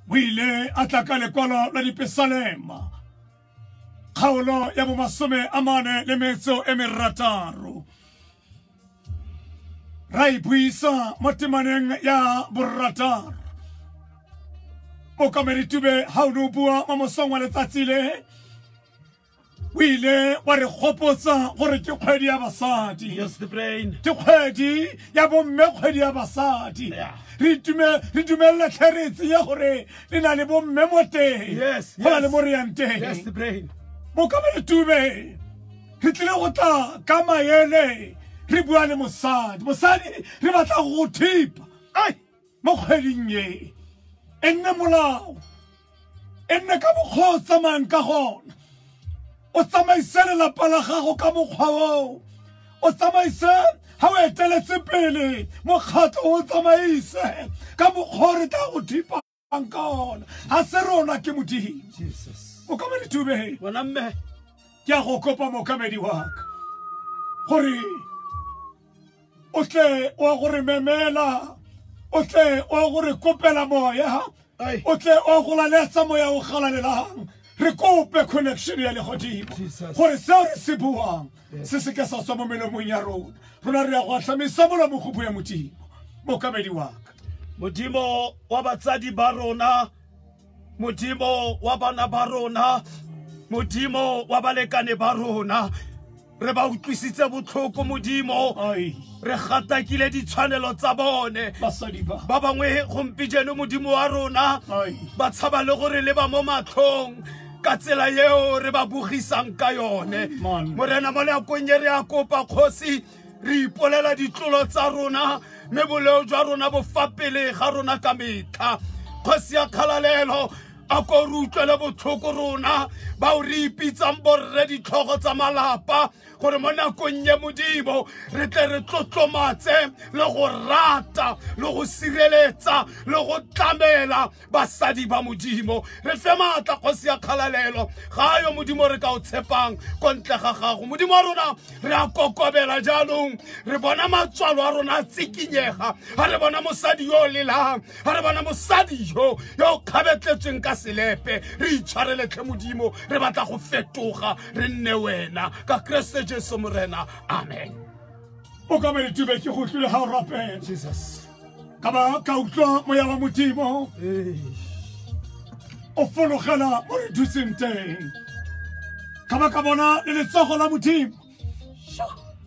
Wile ataka lekwalo la dipesalema. Khaolo ya bomasome amane le metso e merataro. Rai buisa motemaneng ya borataro. Mokamedi tube haunu bua mamosongwa letsatsi le. Wile wa re gopotsa gore ke kgwedi ya basadi. Yes, the brain. Ke kgwedi ya bomme, kgwedi ya basadi. Re dumella tlharetsi ya gore le na le bomme mo teng. Yes, Go na le mo re yang teng. Yes, the brain. Mokamedi tube re tlile go tla ka maele re bua le mosadi. Mosadi re batla go thipa. Ai, Mo kgweding ye. Enne molao. Enne ka mokgwa o tsamayang ka gona. O tsamaise lelapa la gago ka mokgwa o. O tsamaise ha o eteletse pele mokgatlo o tsamaise ka mokgwa re tla go thipang ka ona. Ha se rona ke Modimo. Jesus. Mokamedi tube Bona mme. ke a go kopa mokamedi wa ka gore o tle o gore memela, o tle o gore kopela moya, Ai. o tle o go laletsa moya o galalelang. Re kope connection ya legodimo Jesus. gore seo re se buang se se ke sa tswa mo melomong ya rona. Rona re ya go ahlamisa molomo go bua Modimo. Mokamedi wa ka, Modimo wa batsadi ba rona, Modimo wa bana ba rona, Modimo wa balekane ba rona, re ba utlwisitse botlhoko Modimo, ai re gatakile ditshwanelo tsa bone. basadi ba Ba bangwe gompieno Modimo wa rona ai ba tshaba le gore le ba mo matlhong ka tsela yeo re ba bogisang ka yone. Man. Morena mo nakong e re a kopa kgosi re ipolela ditlolo tsa rona, mme boleo jwa rona bo fa pele ga rona ka metlha. Kgosi ya kgalalelo a ko re utlwele botlhoko rona ba o re ipitsang borre ditlhogo tsa malapa gore mo nakong ye Modimo re tle re tlotlomatse le go rata le go sireletsa le go tlamela basadi ba Modimo. Re fe maatla kgosi ya kgalalelo ga yo Modimo re ka o tshepang ko ntle ga gago. Modimo wa rona re a kokobela jaanong, re bona matswalo a rona a tsikinyega, ha re bona mosadi yo o lelang, ha re bona mosadi yo o kgabetletsweng ka selepe. Re itshwareletlhe Modimo, re batla go fetoga re nne wena ka Kriste Jesu morena. Amen. mokamedi tube ke go tlile ha o rapela Jesus. ka ba ka utlwa moya wa Modimo o fologela mo re dutseng teng. Ka ba ka bona le letsogo la Modimo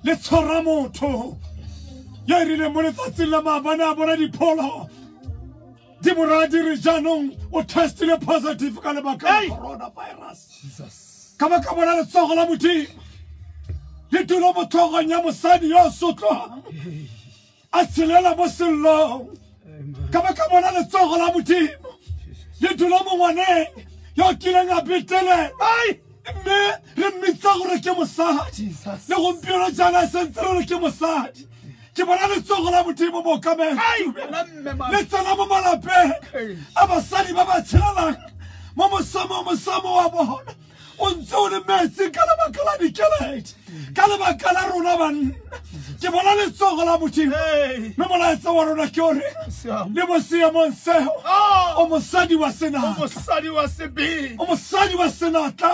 le tshwara motho ya rile mo letsatsing la maabane a bona dipholo di moradi re jaanong o testile positive ka lebaka la Hey! coronavirus. Jesus. Ka ba ka bona letsogo la Modimo le dula mo thogong ya mosadi yo o sotlwang a tshelela mo sellong. Ka ba ka bona letsogo la Modimo le dula mo ngwaneng yo o kileng a betelela, Ai! mme re mmitsa gore ke mosadi Jesus. le gompieno jaana a sentse re re ke mosadi. Ke bona letsogo la Modimo mo kameng Ai! Bona mme man. le tsena mo malapeng Hey. a basadi ba ba tshelelang mo mosamo wa bona o ntse o le metsi ka lebaka la dikeledi, ka lebaka la rona banna. Ke bona letsogo la Modimo, Hey. mme molaetsa wa rona ke ore Siamo. le mo seemong seo Oh, o mosadi wa senatla, mosadi wa sebi. o mosadi wa senatla,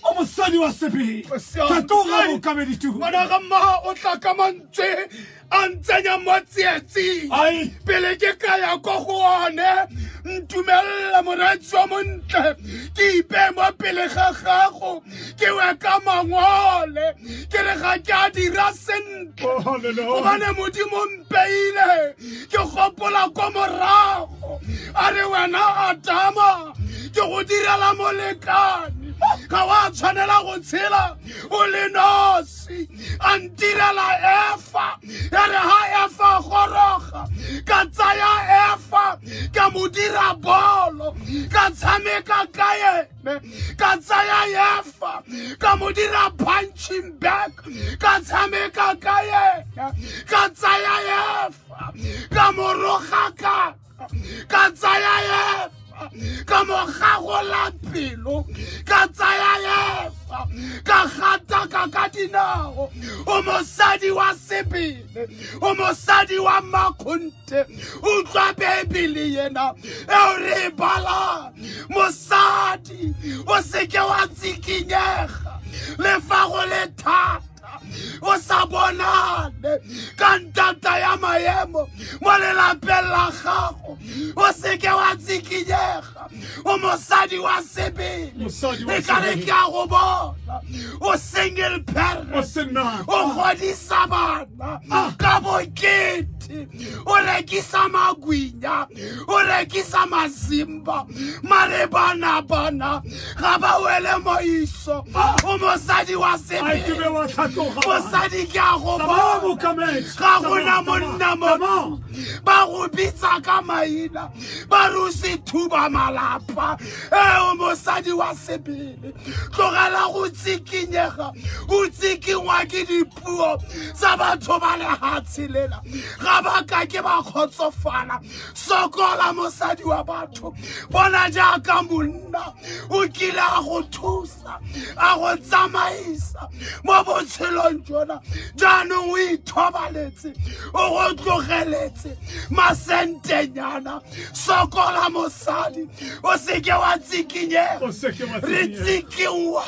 o mosadi wa sebele. Siamo. Fetoga Hey. mokamedi tu. Bona ga mma o tla ka mantswe a ntsenya mo tsietsing. Ai Pele ke ka ya ko go one, ntumella moratsi wa montle, ke ipe mo pele ga gago, ke we ka mangole, ke re ga ke a dira sentle. oh hallelujah. Gobane Modimo mpeile ke gopola ko morago, a re wena Adama ke go direla molekane, ga wa tshwanela go tshela o le nosi. A ntirela Efa, ya re ha Efa goroga ka tsaya Efa ka mo dira bolo, ka tshameka ka ene, ka tsaya Efa ka mo dira punching bag, ka tshameka ka ene, ka tsaya Efa ka mo roga ka tsaya Efa ka mogago la pelo ka tsaya Efa ka gata ka dinao o mosadi wa sebele o mosadi wa makhonte o tswa Bebele yena e re bala mosadi o seke wa tsikinyega le fa go le thata o sa bonane ka ntata ya maemo mo lelapeng la gago o seke wa tsikinyega o mosadi wa sebele e ka re ke a go bona o single parent o godisa bana ka bokete o rekisa magwinya o rekisa mazimba mare bana ga ba wele moiso o mosadi wa sebele mosadi ke a go bona ga gona monna mo ba go bitsa ka maina ba rusi thuba malapa o mosadi wa sebele tlogela go tsikinyega o tsikingwa ke dipuo tsa batho ba lehatshe lela ga ba ka ke ba khotsofala sokola mosadi wa batho bona jaaka monna o kile a go thusa a go tsamaisa mo botshelong jona jaanong o ithobaletse o go tlogeletse masentenyana sokola mosadi o seke wa tsikinyega re tsikiwa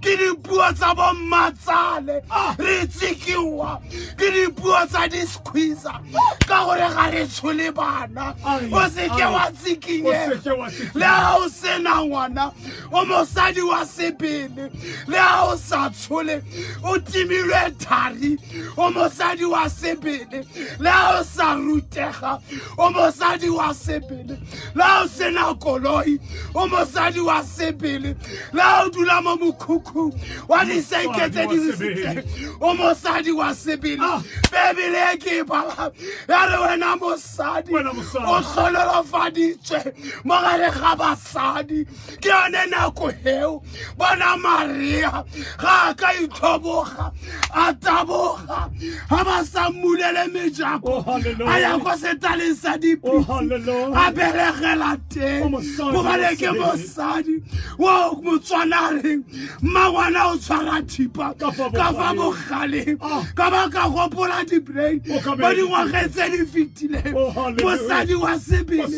ke dipuo tsa bommatsale re tsikiwa ke dipuo tsa di-squeezer ka gore ga re tshole bana o seke wa tsikinyega le ha o sena ngwana o mosadi wa sebele le ha o sa tshole o timilwe thari o mosadi wa sebele le ha o sa rutega o mosadi wa sebele le ha o sena koloi o mosadi wa sebele le ha o dula mo mokhukhu wa disenke tse di ntse o mosadi wa sebele Bebele ke bala ya re wena mosadi o tlhololofaditswe mo gare ga basadi ke yone nako heo bona Maria ga ka ithoboga a taboga ha ba sa mmulele mejako a ya go setaleng sa dipitsi a beregela teng go gale ke mosadi wo motswanareng mmangwana o tshwara thipa ka fa bogaleng ka ba ka gopola di-brain mo dingwageng tse di fetileng mosadi wa sebele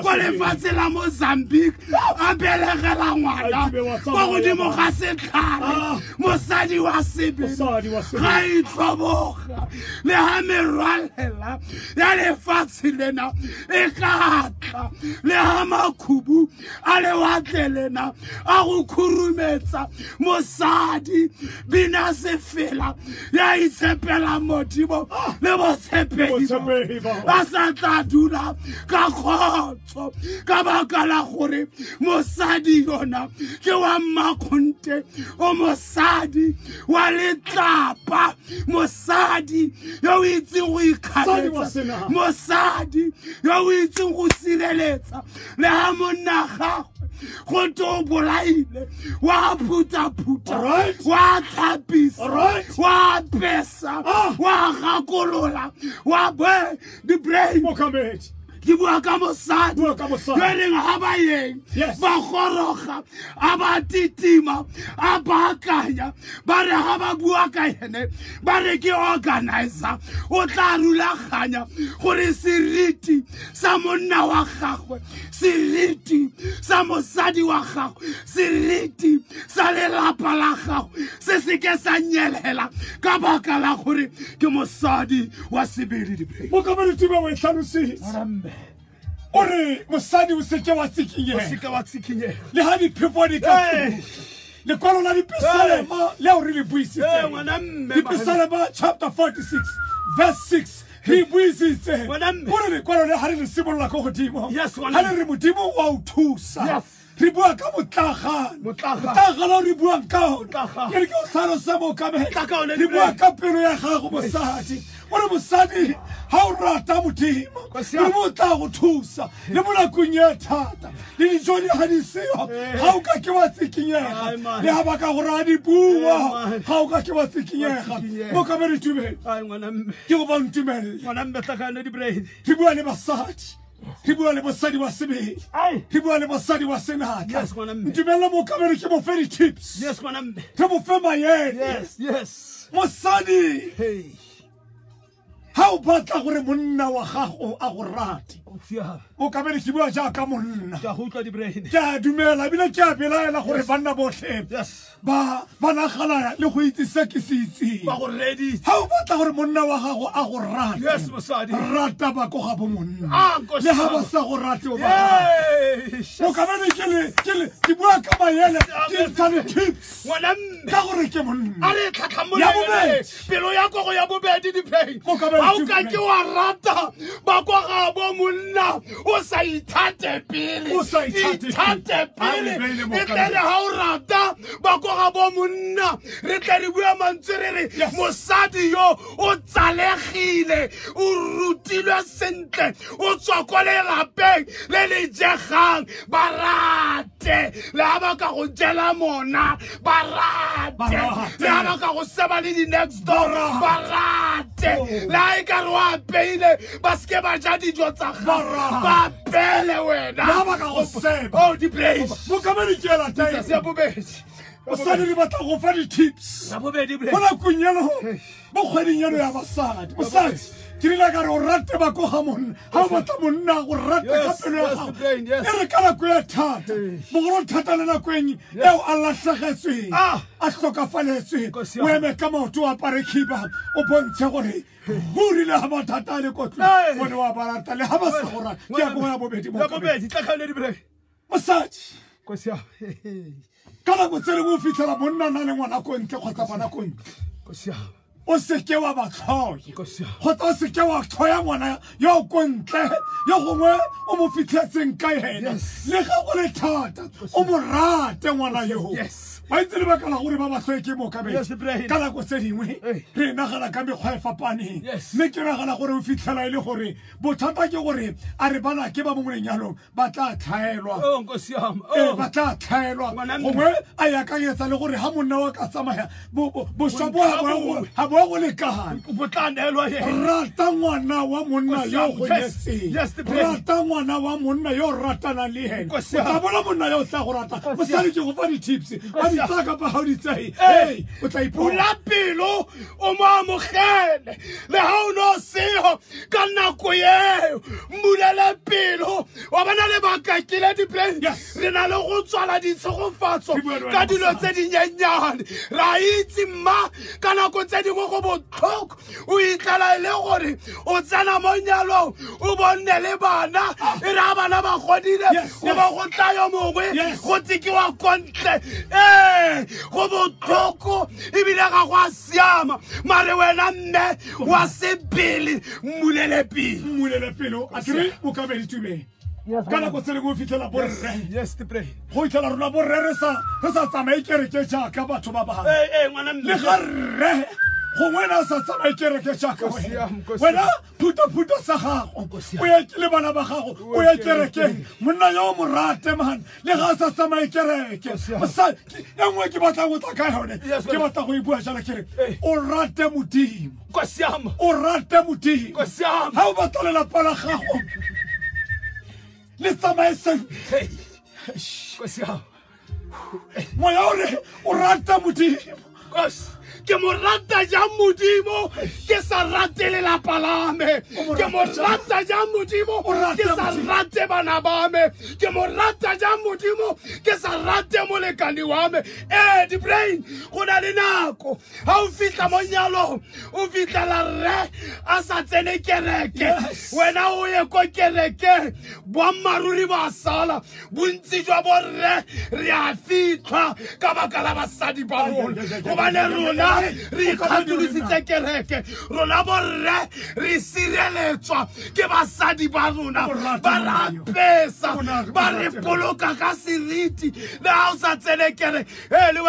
ko lefatshe la Mozambique a belegela ngwana ko godimo ga setlhare mosadi wa sebele ga itlhoboga le ha merwalela ya lefatshe lena e ka tla le ha makhubu a lewatle lena a go khurumetsa mosadi bina se fela ya itshepela modimo le botshepegi ba sa tla dula ka khotso ka baka la gore mosadi yona ke wa makhonte o mosadi wa letlapa mosadi yo itse go ikhaletsa mosadi yo itse go sireletsa le ha monna gagwe go to bolaile wa phuta wa tlhapisa wa pesa wa gakolola wa be the brain ke bua ka mosadi yo reng ha ba yeng ba goroga a ba titima a baakanya ba re ha ba bua ka ene ba re ke organizer o tla rulaganya gore seriti sa monna wa gagwe seriti sa mosadi wa gagwe seriti sa lelapa la gagwe se se ke sa nyelela ka baka la gore ke mosadi wa sebele dibe mo ka ba re tiba wa tlhalositse ore mosadi o seke wa tsikinye le ha diphefo di ka le kwalo la dipisalema le o re le buisitse dipisalema chapter 46 verse 6 he buisitse gore le kwalo le ha re le simolola go godimo ha le re modimo wa o thusa re bua ka motlagano re bua ka ke re ke o tlhalosa mo ka re bua ka pelo ya gago mosadi ore mosadi ha o rata modimo le mo tla go thusa le mo nakong ya thata le dijoni ha di seo ha o ka ke wa tsikinyega le ha ba ka go ra di bua ha o ka ke wa tsikinyega mo ka re tumele ke go ba ntumele ngwana mbetlakane di brain re bua le basadi Ke bua le mosadi wa sebele. Ke bua le mosadi wa senatla. Yes, ngwana mme. Ntumella mo kamere ke mo fe tips. Yes, ngwana mme. Ke mo fe maele. Yes, yes. Mosadi. Hey. Ha o batla gore monna wa gago a go rate. Yeah. O kamere ke bua jaaka monna. Ke a go utlwa di brain. Ke a dumela bile ke a belaela gore banna botlhe. Yes. Ba nagana le go itse se ke se itseng. Ba go ready. Ha o batla gore monna wa gago a go rate. Yes, mosadi. Rata ba go ga bo monna. Nkosi. Le ha ba sa go rate o ba. Mo kamere ke bua ka maele ke tsane tips. Ngwana mme. Ka gore ke monna. A re tlhatlhamole. Ya bobedi. Pelo ya go ya bobedi di pay. Mo kamere Ha o ka ke wa rata ba go ga bo monna o sa ithate pele. O sa ithate pele. pele. E tle ha o rata ba go ga bo monna re tle re bua mantswe re re mosadi yo o tsalegile o rutilwe sentle o tswa ko le lapeng le le jegang ba rate le ha ba ka go jela mona ba rate le ha ba ka go seba le di next door ba rate le ha e ka re wa peile ba ske ba ja dijo tsa gago ba pele wena Le ha ba ka go seba. oh di place Mo kamere ke la tae. se ya bobedi Mosadi re batla go fa di tips. ya bobedi Go la kunyelo. Mo kgweding yeno ya basadi. Mosadi ke rile ka re o rate ba go ga monna. Ha o batla monna go rate ka pelo ya gago. E re ka nako ya thata. Bogolo thata le nako eng eo a latlhegetsweng. A hlokafaletsweng. O eme ka maoto o apare khiba o bontshe gore go rile ha mathata a le kotlo. Bone wa ba rata le ha ba sa go rata. Ke ya go ya bobedi mo. ya bobedi tla kgale di brain Mosadi go sia ka nako tsele mo fitlhela monna na le ngwana ko ntle kgotsa bana ko ntle. go sia O seke wa ba tlhoya. go sia Kgotsa o seke wa tlhoya ngwana yo ko ntle yo gongwe o mo fitlhetseng ka ena. Le ga go le thata o mo rate ngwana yo. Yes. Ba itse lebaka la gore ba ba tlhoe ke mo ka Yes, Ibrahim. ka nako tse dingwe re nagana ka mekgwa e fapaneng. Yes. Mme ke nagana gore o fitlhela e le gore bothata ke gore a re bana ke ba mo molenyalong ba tla tlhaelwa. oh go sia Ba tla tlhaelwa Ngwana mme. gongwe a ya akanyetsa le gore ha monna wa ka tsamaya boswa bo ha bo go lekana. bo tla nelwa ye Rata ngwana wa monna yo go Yes. nyetseng. Yes, the brain. Rata ngwana wa monna yo ratana le ena. O Kosia. tla bona monna yo o tla go rata. Mosadi ke go fa di-tips. A di tsaya kapa ha o di tsaye. Hey. O tla ipona. bula pelo o mo amogele le ha o no seo ka nako eo mmulele pelo wa bona le bakakile di brain Yes. re na le go tswala ditshegofatso Ke bua le wena, ka dilo mosadi. tse dinyenyane ra itse mma ka nako tse dingwe go botlhoko o itlela e le gore o tsena mo nyalong o bonne le bana e re ha bana ba godile Yes, o ba go tla yo mongwe Yes. go tsekiwa kontle go botlhoko ebile ga go a siama mare wena mme wa sebele mmulele pele Mmulele pelo. A kere o ka be ditubeng. Ka nako tse dingwe o fitlhela borre. yes the pray Go fitlhela rona borre re sa tsamaye kereke jaaka batho ba bangwe. ngwana Le ga rre gongwe na sa tsamaye kereke jaaka wena. Wena phuta sa gago o ye ke le bana ba gago o ye kerekeng monna yo o mo rate man le ga sa tsamaye kereke. Mosadi e nngwe ke batla go tla ka yone ke batla go e bua jala kere o rate Modimo. ko siama O rate Modimo. ko siama Ha o batla lelapa la gago le tsamaye sentle. ko siama Moya o rate Modimo. kos ke mo rata jang Modimo ke sa rate lelapa la me ke mo rata jang Modimo ke sa rate bana ba me ke mo rata jang Modimo ke sa rate molekane wa me di brain go na le nako ha o fitla mo nyalong o fitla la re a sa tsene kereke wena o ye ko kereke boammaruri ba sala bontsi jwa borre re a fitlha ka baka la basadi ba rona gobane rona re ikgatolositse kereke rona borre re sireletswa ke basadi ba rona ba rapesa ba re poloka ka seriti le ha o sa tsene kereke le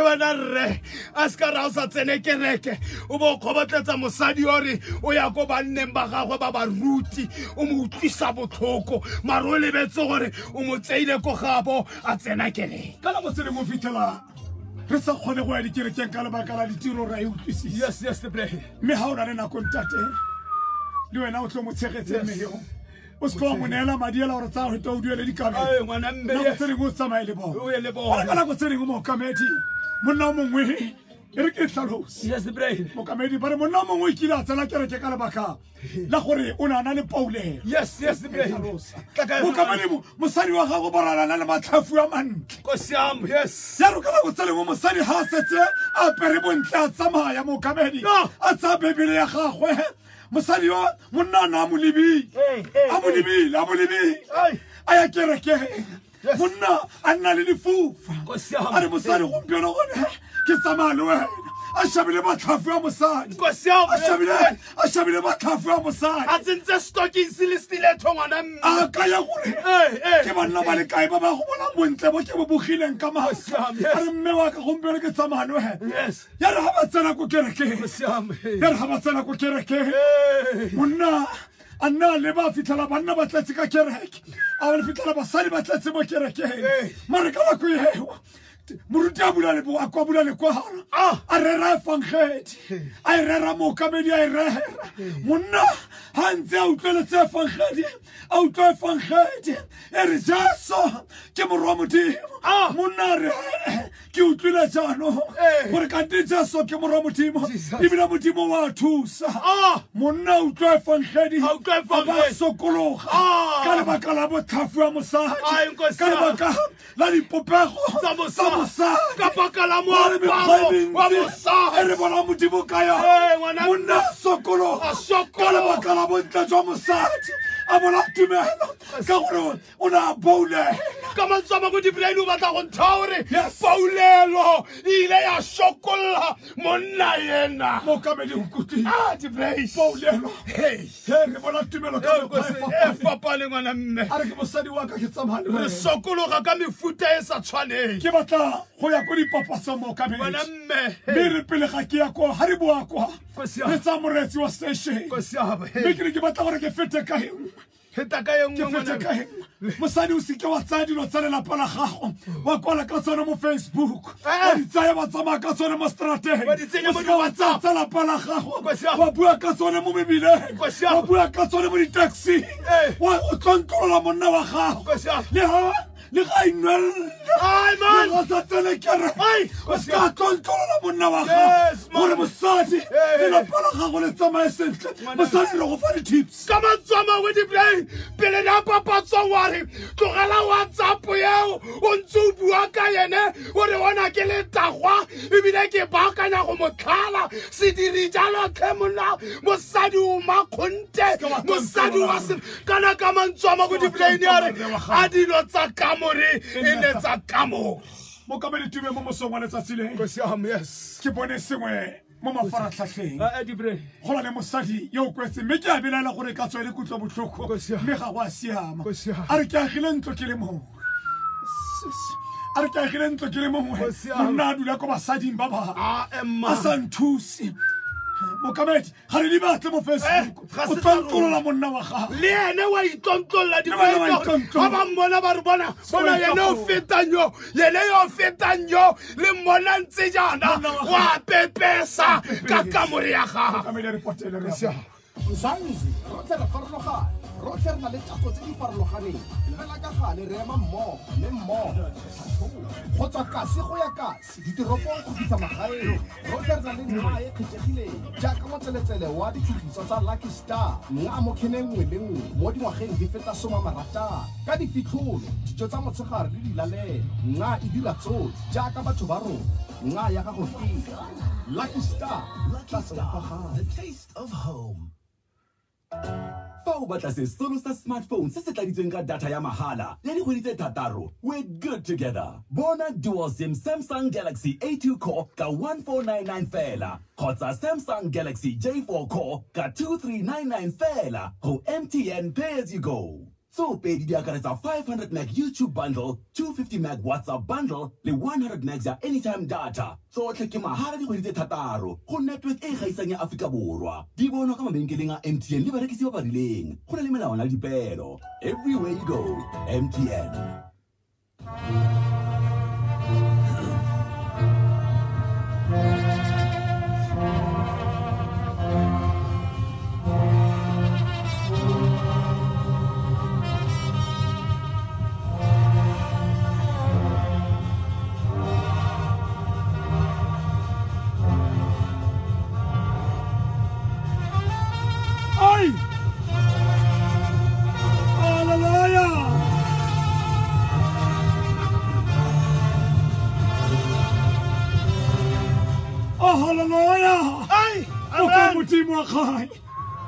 wena rre a se ka ra o sa tsene kereke o bo kgobotletsa mosadi ore o ya ko banneng ba gagwe ba baruti o mo utlwisa botlhoko mare o lebetse gore o mo tseile ko gabo a tsena kereke Ka nako tse dingwe o fitlhela re sa kgone go ya dikerekeng ka lebaka la ditiro ra e utlwisisa. the play Mme ha o na le nako ntate le wena o tlo mo tshegetse mme yo o se wa monela madi ela gore tsa go to duele dikabe Ai, ngwana mme, nako yes. tse dingwe o tsamaye le bona O ye le bona. ka nako tse dingwe mookamedi monna o mongwe e re ke tlhalosi Yes, brain. mookamedi ba re monna o mongwe o kile a tsena kereke ka lebaka la gore o ne a na le paulelo Yes, brain. mookamedi mosadi wa gago borana na le matlhafu a mantle Kosiam, yes. ya ro ka nako tse dingwe mosadi ga a setse a apere bontle a tsamaya mookamedi No. a tsaya bebele ya gagwe mosadi wa monna a ne a mo lebile a mo lebile Ai. a ya kerekeng monna a nna le lefufa Kosiam. a re mosadi gompieno gone ke tsamaya le wena a shabile matlhafu a mosadi Kosiam. a shabile matlhafu a mosadi A tsentse stocking se le stiletto ngwana mme. a ka ya gore ke banna ba le kae ba ba go bona bontle bo ke bo bogileng ka mao Kosiam, yes. a re mme wa ka gompieno ke tsamaya le wena Yes. ya re ga ba tsena ko kerekeng Kosiam. ya re ga ba tsena ko kerekeng monna a nna a leba a fitlhela banna ba tletse ka kereke a ba fitlhela basadi ba tletse mo kerekeng mare ka nako eo moruti a bula lekwagala a rera efangedi a e rera mookamedi a e rera monna ga ntse a utlweletse efangedi a utlwa efangedi e re jesu ke morwa modimo monna a re ke utlwile jaanong gore kante jesu ke morwa modimo ebile modimo wa thusa monna a utlwa efangedi a ba sokologa ka lebaka la botlhafu ya mosadi ka lebaka la dipopego tsa mosadi Ka baka la moaparo wa mosadi. e re bona modimo ka yona monna a sokologa ka lebaka la bontle jwa mosadi a bona tumelo ka gore o ne a boulela Ka mantswe go dibrain o batla go ntsha gore paulelo e ile ya shokolla monna yena. mookamedi nkutile Dibrain. paulelo Hey. re bona tumelo ka mekgwa e Fapane ngwana mme. a re ke mosadi wa ka ke tsamaya le Re wena sokologa ka mefuta e sa tshwaneng. ke batla go ya ko dipapatsong mookamedi Ngwana mme. mme re pele ga ke ya kwa ga re boa kwa Kosiam. re tsa moretsi wa station Kosiam. mme ke ne ke batla gore ke fete ka engwe Heta ka ye ke nngwe fete ka ngwana. engwe mosadi o seke wa tsaya dilo tsa lelapa la gago wa kwala ka tsone mo Facebook wa di tsaya wa tsamaya ka tsone mo strateng Wa di tsenya mo o seke wa tsaya di-WhatsApp. tsa lapa la gago Kosiam. wa bua ka tsone mo mebileng Kosiam. wa bua ka tsone mo di-taxing o tlontolola monna wa gago Kosiam. le ga inwella Ai man. go sa tsene kere Ai, o ska tlontolola monna wa Yes, gago man. gore mosadi lelapa la gago le tsamaye sentle mosadi re go fa di-tips Ka mantswe a mangwe dibrain pele na papatsong wa re tlogela WhatsApp eo o ntse o bua ka ene o re bona ke le tagwa ebile ke baakanya go motlhala se diri jalo tlhe monna mosadi o makgonte mosadi wa se kana ka mantswe a mangwe dibrain ya re a dilo tsa kamore e ne tsa kamore. mookamedi tume mo mosong wa letsatsi le Kosiam, yes. ke bone sengwe mo mafaratlhatlheng Dibrain. go na le mosadi yo o kwetseng mme ke a belaela gore ka tswa le kutlwa botlhoko Kosiam. mme ga go a siama Kosiam. a re ke agile ntlo ke le mongwe a re ke agile ntlo ke le mongwe Kosiam. monna a dula ko basading ba bangwe Emma. a sa nthusi mookamedi ga re di batle mo Facebook ga o se tlontolola monna wa gago le ene wa itlontlolola Le wena wa itlontlolola. ba ba mmona ba re bona yene o fetang yo yene yo fetang yo le mmona ntse jana Monna wa wa pepesa ka kamore ya gago. mookamedi a re potele re a bona. Mzanzi, rotlhe re farologane rotlhe re na le tatso tse di farologaneng fela ka gale re ema mmogo le mmogo go tswa kasi go ya kasi diteropong go fitlha magaeng rotlhe re na le nngwa e kgethegileng jaaka motseletsele wa ditlhotlhiso tsa Lucky Star nngwe mo kheneng nngwe le nngwe mo dingwageng di feta 60 ka difitlholo dijo tsa motshegare le dilalelo nngwe e dira tsotlhe jaaka batho ba rona nngwe ya gago ke Lucky Star tlase ga gago. The taste of home. Fa o batla sesolo sa smartphone se se tladitsweng ka data ya mahala ya dikgwedi tse thataro, we're good together. Bona dual SIM Samsung Galaxy A2 Core ka 1499 fela kgotsa Samsung Galaxy J4 Core ka 2399 fela go MTN Pay As You Go. So pedi di akaretsa 500 meg YouTube bundle, 250 meg WhatsApp bundle le 100 megs ya anytime data. Tsotlhe ke mahala dikgwedi tse thataro go network e gaisang ya Afrika Borwa. Di bonwa ka mabenkeleng a MTN le barekisi ba ba rileng. Go na le melawana le dipelo. Everywhere you go, MTN. modimo wa kgae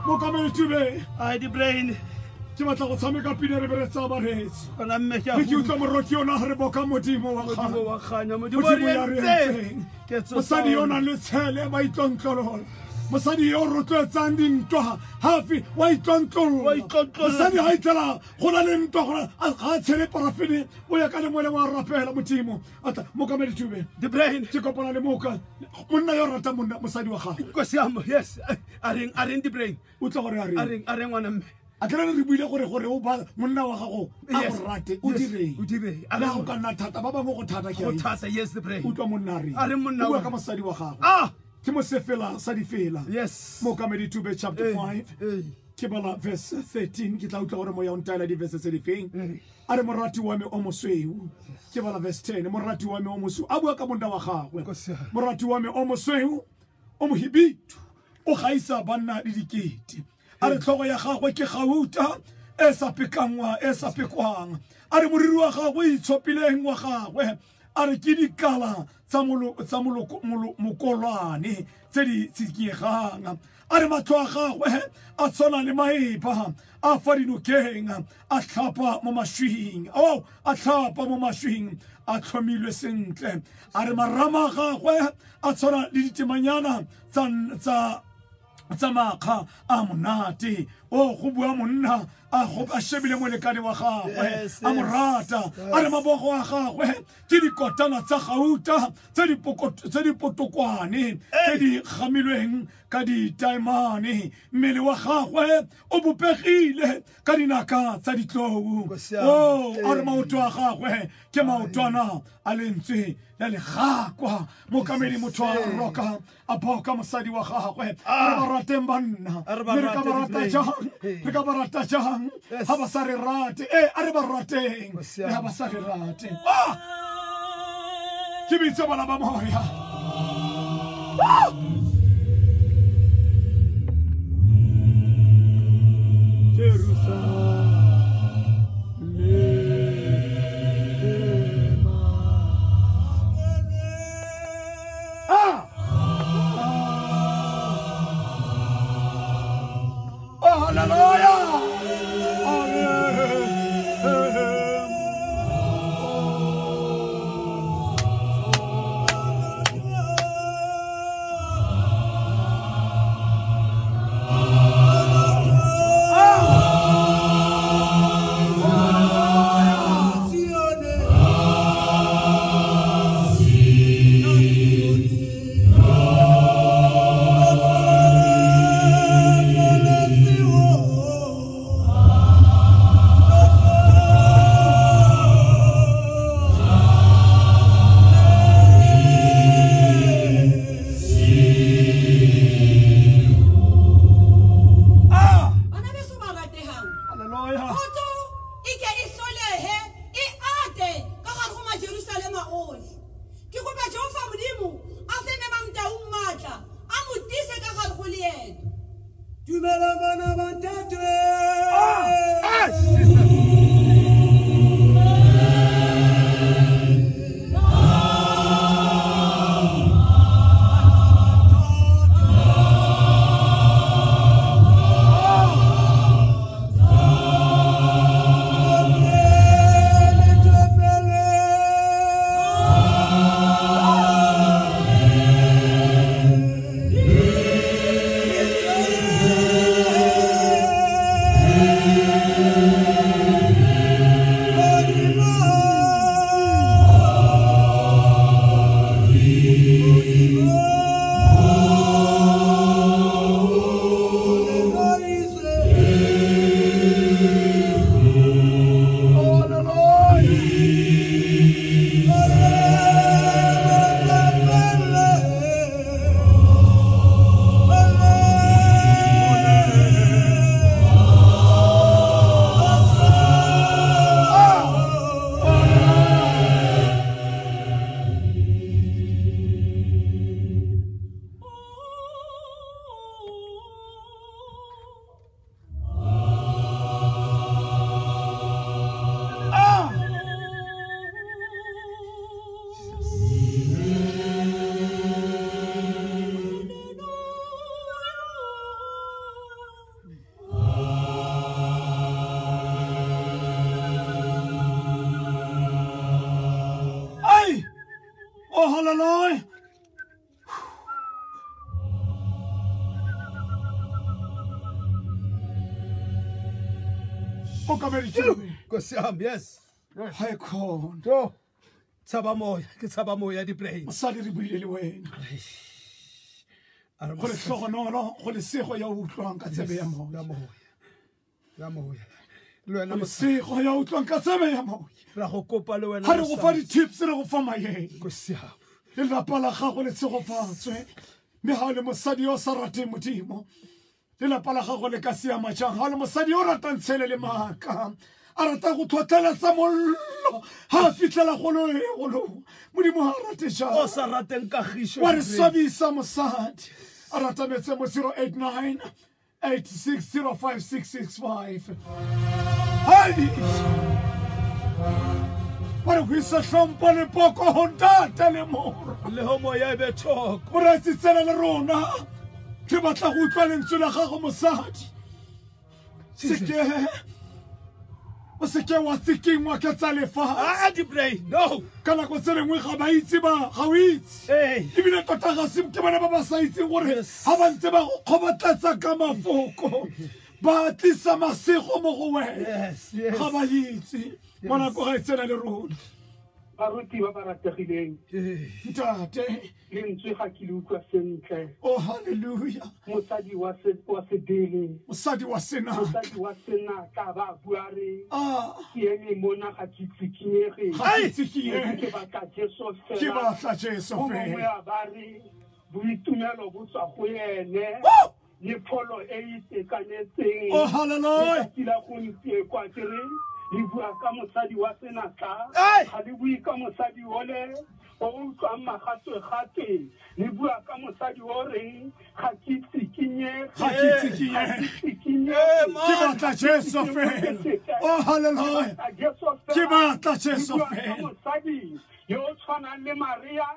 mokamedi tube I the brain. ke batla go tshameka pina re be re tsa baretsi Kana mme ke le ke utlwa moroti yona re boka modimo wa modimo kgae wa khanya modimo modimo ya ya re ntse. entseng Ke tso mosadi yo o nang le tshele wa itlontlolola mosadi yo o rotloetsang dintwa hafi wa Wa itlontlolola itlontlolola. mosadi ga itlela go na le ntwa ga a tshele parafene o ya ka lengwe le wa rapela modimo ata mokamedi tube The brain. ke kopana le moka monna yo o ratang mosadi wa gagwe Kosiamo, yes. Aring the brain. o tla gore a reng Aring wana mme. a kere re buile gore o ba monna wa gago a Yes. go rate o Yes. direng O direng. le ga o ka nna thata ba bangwe go thata ke a Go itse. thata, yes the brain. utlwa monna a reng A reng monna o bua wa- ka mosadi wa gagwe Ah, ke mosefela sa difela yes. mokamedi tube chapter 5 Eh. ke bala verse 13 ke tla utlwa gore moya o ntaela di-verse tse di feng a re morati wa me o mosweu ke bala verse 10 morati wa me o mosweu a bua ka monna wa gagwe Nkosi yami. morati wa me o mosweu o mohibidu o gaisa banna le dikete a re tlhogo ya gagwe ke gauta e sa pekangwa e sa pekwang a re moriri wa gagwe itshopileng wa gagwe a re ke dikala tsa mokolwane tse di tsikiegang a re matlho a gagwe a tshwana le maeba a fa dinokeng a tlhapa mo mašwing a tlhapa mo mašwing a tlhomilwe sentle a re marama a gagwe a tshwana le ditemanyana tsa makga a monate go bua monna a shebile molekane wa gagwe Yes, a mo rata a re mabogo a gagwe ke dikotana tsa gauta tse di potokwane tse di gamilweng ka ditaemane mmele wa gagwe o bopegile ka dinaka tsa ditlou a re maoto a gagwe ke maotwana a lentswe ya legakwa mokamedi motho a roka a boka mosadi wa gagwe a re ba rateng banna A re ba mme re ka ba rate rata di-brain. jang re ka ba rata jang ga ba sa re rate a re ba rateng Nkosi le yami. ga ba sa re rate ke bitse bana ba moya okameditseng Nkosi yami, yes. ga e khona Yo. Tshaba moya, ke tshaba moya di-brain. mosadi re buile le wena go le tlhogonolo go le sego ya utlwang ka tsebe ya moya Ya moya. Le wena go le sego ya utlwang ka tsebe ya moya ra go kopa le wena. ga re go fa di-tips re go fa maeng Nkosi yami. le lelapa la gago le tshegofatswe mme ga o le mosadi yo o sa rateng modimo lelapa la gago le ka siama jang ga o le mosadi yo o ratang tshele le maaka a rata go tlhotlheletsa mollo ga a fitlhela gologolo modimo ga a rate O jang sa rateng kagišo. wa re swabisa mosadi a ratametse mo 089 8605 hai wa re go isa tlhompho le poko go ntate le moro Le ho moya e be thoko. moretsi tsela le rona re batla go utlwa lentswe la gago mosadi o seke wa tsikingwa ke tsa lefatshe Di-brain, no. ka nako tse lengwe ga ba itse ga o itse Hey. ebile tota ga se ke bana ba ba sa itseng gore Yes. ga ba ntse ba go kgobatlatsa ka mafoko ba tlisa masego mo go wena Yes, yes. ga ba itse mo nako ga e tsena le rona baruti ba ba rategileng ntate lentswe ga ke le utlwa sentle o halleluja mosadi wa sedele mosadi wa senaka mosadi wa senatla ba bua re a ke eme mona ga ke tsikinyege ga ke tsikinyege ke batla jesu ke fela batla jesu go mongwe fela a ba re boitumelo bo tswa go ene le pholo e e itekanetseng o halleluja letsatsi la gompieko ke re le bua ka mosadi wa senatla Ai! ga le bue ka mosadi ole o utlwang magatwe-gatwe le bua ka mosadi o reng ga ke tsikinyege ga ke tsikinyege ke batla jesu fela o halleluja ke batla jesu fela mosadi yo o tshwanang le maria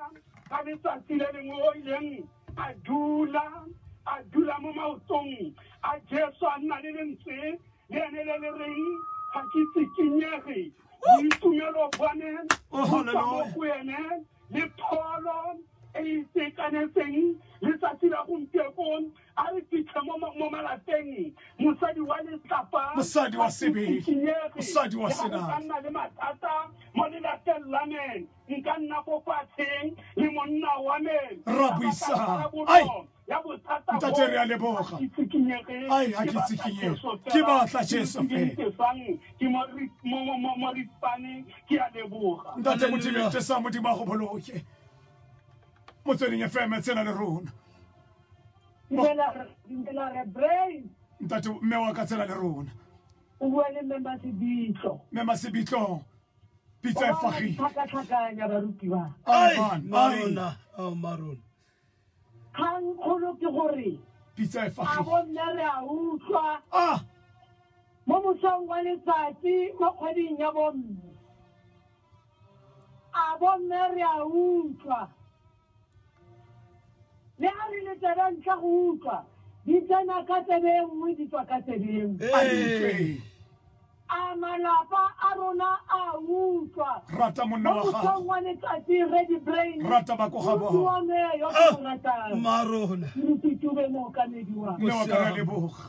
ka letsatsi le lengwe o ileng a dula mo maotong a jesu a nna le lentswe le ene le le reng ga ke tsikinyege boitumelo bone Oh, hallelujah. mo go ene le pholo e e itekanetseng letsatsi la gompiekong a re fitlhe mo malapeng mosadi wa letlapa Mosadi wa sebele. Mosadi wa senatla. ka nna le mathata mo lelapeng la me nka nna ko fatsheng le monna wa me Ra buisana. Ka karabolo Ai! ya bothata Ntate re a leboga. Ga ke tsikinyege. Ai, ga ke tsikinyege. Ke batla Jesu fela. Ke mo ripane ke a leboga ntate modimo te sa modimo a go boloke motsweding fm tsena le rona Ndela re brain ntate mme wa ka tsela le rona o bua le member sebitlo mme masebitlo pitsa e fagile tlhakatlhakanya baruti ba ai Marona. Oh, Marona. kgang kgolo ke gore pitsa e a fagile bonne re a utlwa ah mo mosong wa letsatsi mo kgweding ya bomme a bonne re a utlwa le a re le tsebe ntlha go utlwa di tsena ka tsebe e nngwe di tswa ka tsebe e nngwe ai a malapa a rona a utlwa rata monna mo wa mosong gago wa letsatsi ready brain rata ba ko ga bona wa me yo ke mo ratang Marona. re titube mo kamedi wa mme wa ka re a leboga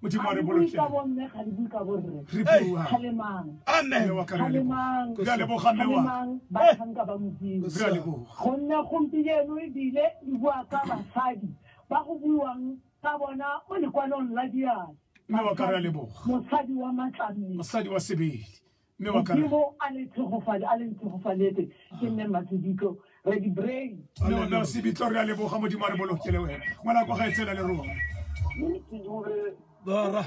modimo a re boloke ka bomme ga di bue ka borre re bua kgalemang mme Amen. wa ka re a leboga kgalemang re a leboga mme wa kgalemang ba tlhanka ba modimo re a leboga gonne gompieno ebile di bua ka basadi ba go buiwang ka bona mo lekwanong la diana mme wa ka re a leboga mosadi wa matlamedi mosadi wa sebele mme wa ka re modimo a le tshegofaletse ke mme Masebitlo ready brain mme masebitlo re a leboga modimo a re bolokele wena ngwana kwa ga e tsela le rona Bara. a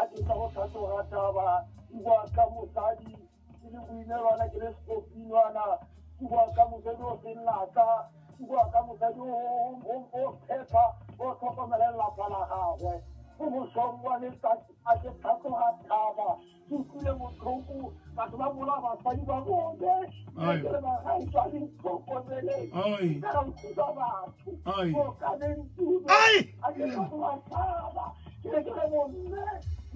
ke tla go tlhatloga taba ke bua ka mosadi ke le boineelwana ke le sekopinwana ke bua ka mosadi o senatla ke bua ka mosadi o phepa o tlhokomele lelapa la gagwe go mosong wa letsatsi a ke tlhatloga taba ke utlwile botlhoko batho ba bola basadi ba bone Ai. ke re bagaetswa le tlhokomeleng ai ka nthusa batho Ai. go ka lentume Ai! a ke tlhatloga taba ke re ke re bomme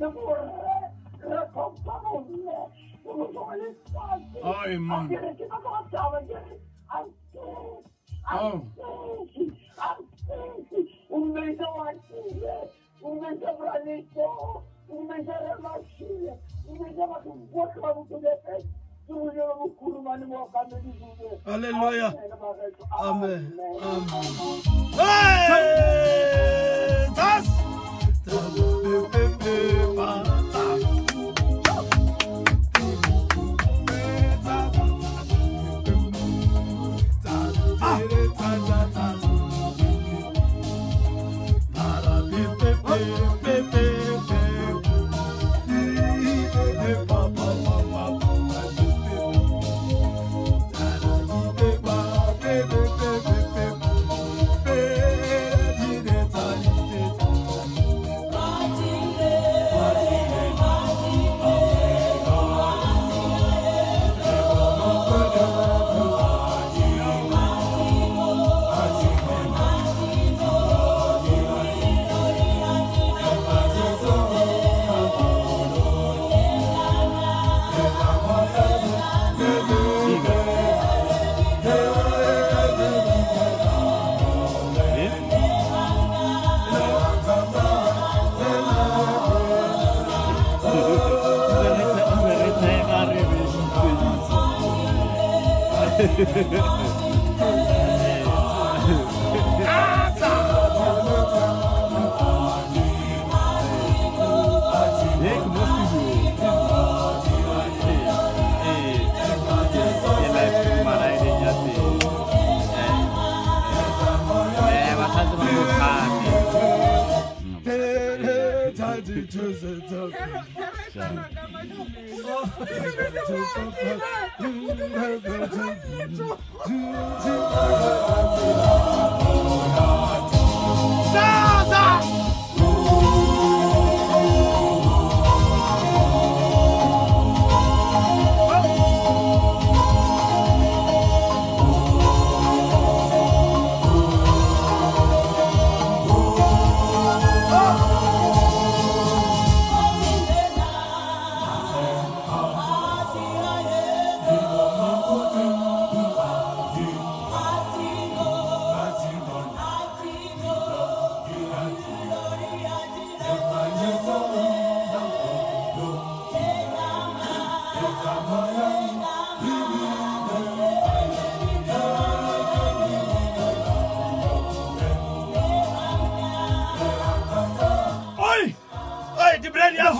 le borre re tlhompha bomme ke mosong wa letsatsi ai man ke re ke tlhatloga taba ke re Oh. un mese watile, un mese branito, Hallelujah. Amen. Hey! That's the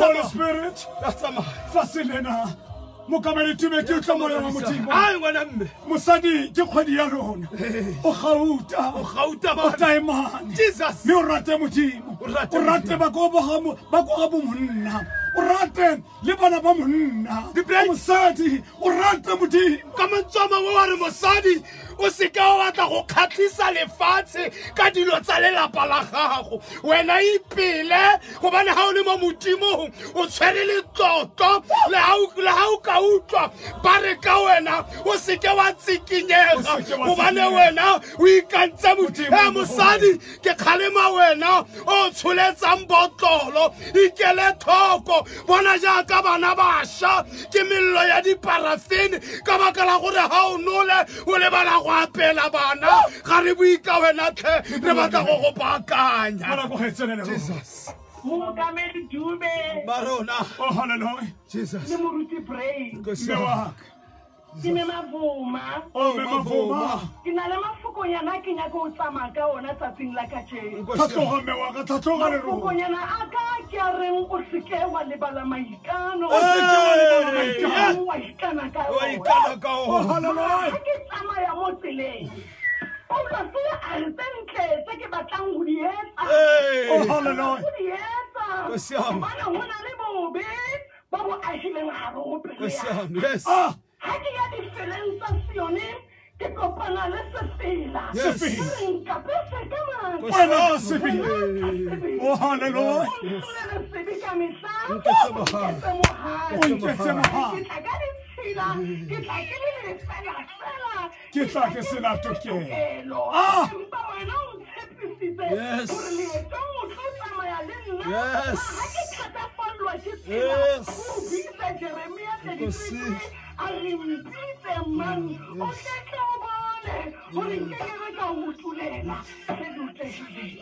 Holy Spirit. Fasilena. Mukameli tumeki ukamoya wa mutimo. Musadi kikwadi ya rona. Ukhauta. Utaimani. Jesus. Ni urate mutimo. Urate bakobu munna. Urate libana ba munna. Musadi urate mutimo. Kama ntsoma ware musadi usika wa tla go khatlisa lefatshe ka dilo tsa lelapa la gago wena ipile go bane ha o le mo modimo o tshwere le tlotlo le ha o ka utlwa ba re ka wena o seke wa tsikinyega go bane wena o ikantse modimo mosadi ke kgalema wena o tsholetsang botlolo ikele thoko bona jaaka bana basha ke mello ya diparafini ka baka la gore ha o nole o le bana go apela bana ga re buika wena tle re batla go go baakanya Jesus Mukameli Dube. Marona. Oh, hallelujah. Jesus. Ni muruti pray. Mewak. Kime mavuma. Oh, mevuma. Kinale mafuko yana kinya ko utsama ka ona tsatsing la kache. Tatoga mewaka, tatoga le ro. Mafuko yana aka kya reng o sike wa lebala maikano. O sike wa lebala maikano. Wa ikana ka. Wa ikana ka. Oh, hallelujah. Ke tsama ya motsele. Oh, hallelujah. Yes. Oh, hallelujah. Yes.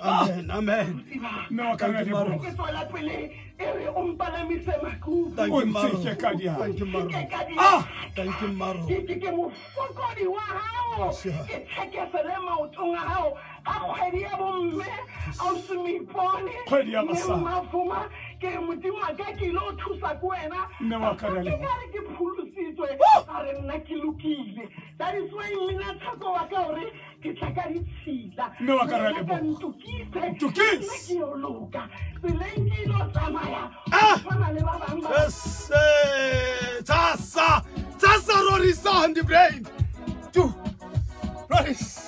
Amen, amen. No, can I do Thank you, Maro. Thank you, Maro. Ah! Thank you, Maro. Tasa Rorisa on the brain. Two. Roris.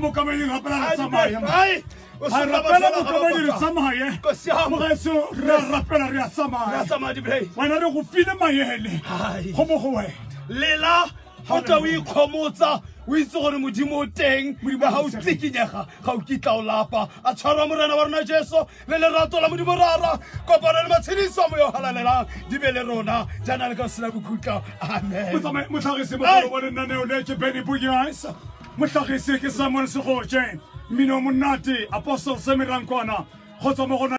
Mukameli rapela Samaya. Ai, rapela Mukameli Samaya. Moreso rapela ria Samaya. Samaya di play. Wana re go file maele. Go mo go we. Lela ha ka o ikhomotsa o itse gore modimo o teng ba ha o tsikinyega ga o kitla o lapa a tshwarwa morena wa rona Jesu le lerato la modimo rara kopana le matshediso mo yo halalela di be le rona jana le ka sela bokhutla amen. Motlhagisi mo go bona nane o le ke Benny Buyasa. Motlhagisi ke Samuel Segoje. Mino Monate Apostle Semirankwana. Go tswa mo